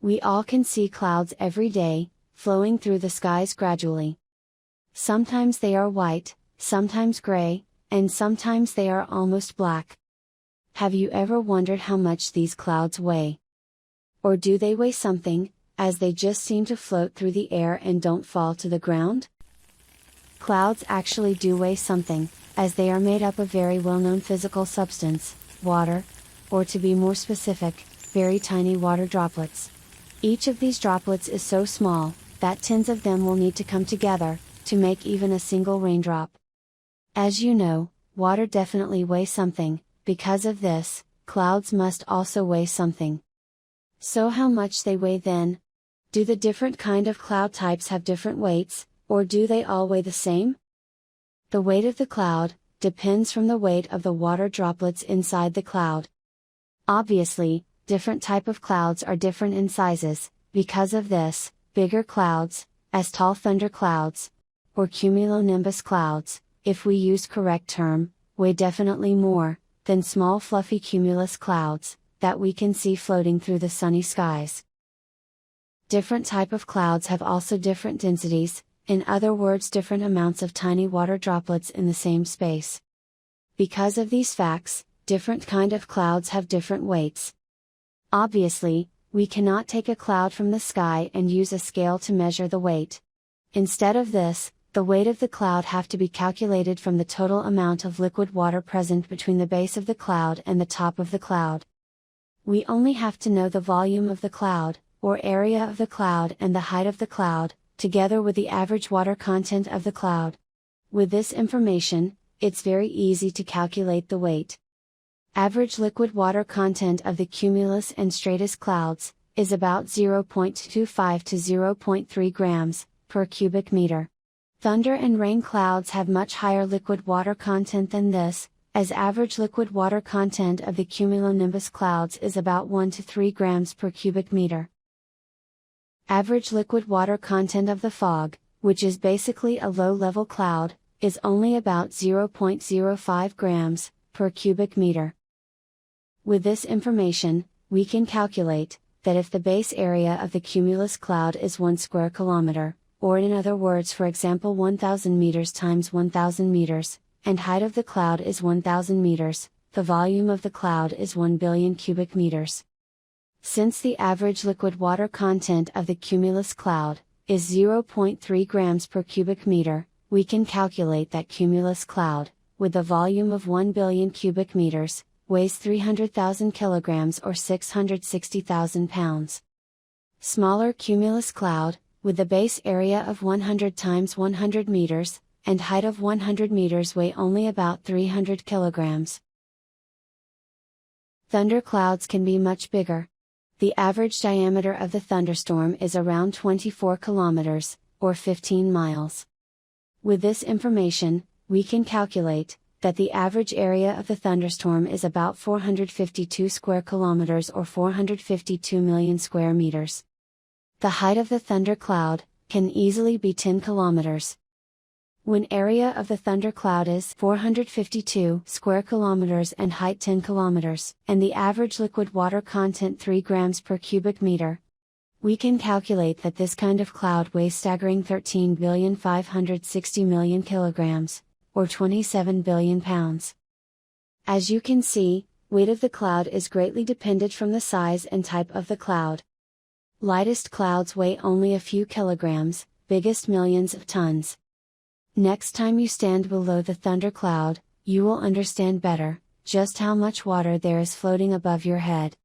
We all can see clouds every day, flowing through the skies gradually. Sometimes they are white, sometimes gray, and sometimes they are almost black. Have you ever wondered how much these clouds weigh? Or do they weigh something, as they just seem to float through the air and don't fall to the ground? Clouds actually do weigh something, as they are made up of very well-known physical substance, water, or to be more specific, very tiny water droplets. Each of these droplets is so small, that tens of them will need to come together, to make even a single raindrop. As you know, water definitely weighs something, because of this, clouds must also weigh something. So how much they weigh then? Do the different kind of cloud types have different weights, or do they all weigh the same? The weight of the cloud depends from the weight of the water droplets inside the cloud. Obviously, different type of clouds are different in sizes. Because of this, bigger clouds, as tall thunder clouds, or cumulonimbus clouds, if we use correct term, weigh definitely more than small fluffy cumulus clouds that we can see floating through the sunny skies. Different type of clouds have also different densities, in other words different amounts of tiny water droplets in the same space. Because of these facts, different kind of clouds have different weights. Obviously, we cannot take a cloud from the sky and use a scale to measure the weight. Instead of this, the weight of the cloud have to be calculated from the total amount of liquid water present between the base of the cloud and the top of the cloud. We only have to know the volume of the cloud, or area of the cloud, and the height of the cloud, together with the average water content of the cloud. With this information, it's very easy to calculate the weight. Average liquid water content of the cumulus and stratus clouds is about 0.25 to 0.3 grams per cubic meter. Thunder and rain clouds have much higher liquid water content than this, as average liquid water content of the cumulonimbus clouds is about 1 to 3 grams per cubic meter. Average liquid water content of the fog, which is basically a low-level cloud, is only about 0.05 grams per cubic meter. With this information, we can calculate that if the base area of the cumulus cloud is 1 square kilometer, or in other words for example 1000 meters times 1000 meters, and height of the cloud is 1000 meters, the volume of the cloud is 1 billion cubic meters. Since the average liquid water content of the cumulus cloud is 0.3 grams per cubic meter, we can calculate that cumulus cloud, with a volume of 1 billion cubic meters, weighs 300,000 kilograms or 660,000 pounds. Smaller cumulus cloud, with a base area of 100 times 100 meters, and height of 100 meters weigh only about 300 kilograms. Thunder clouds can be much bigger. The average diameter of the thunderstorm is around 24 kilometers, or 15 miles. With this information, we can calculate that the average area of the thunderstorm is about 452 square kilometers or 452 million square meters. The height of the thunder cloud can easily be 10 kilometers. When area of the thunder cloud is 452 square kilometers and height 10 kilometers, and the average liquid water content 3 grams per cubic meter, we can calculate that this kind of cloud weighs staggering 13,560,000,000 kilograms, or 27 billion pounds. As you can see, weight of the cloud is greatly dependent from the size and type of the cloud. Lightest clouds weigh only a few kilograms, biggest millions of tons. Next time you stand below the thunder cloud, you will understand better just how much water there is floating above your head.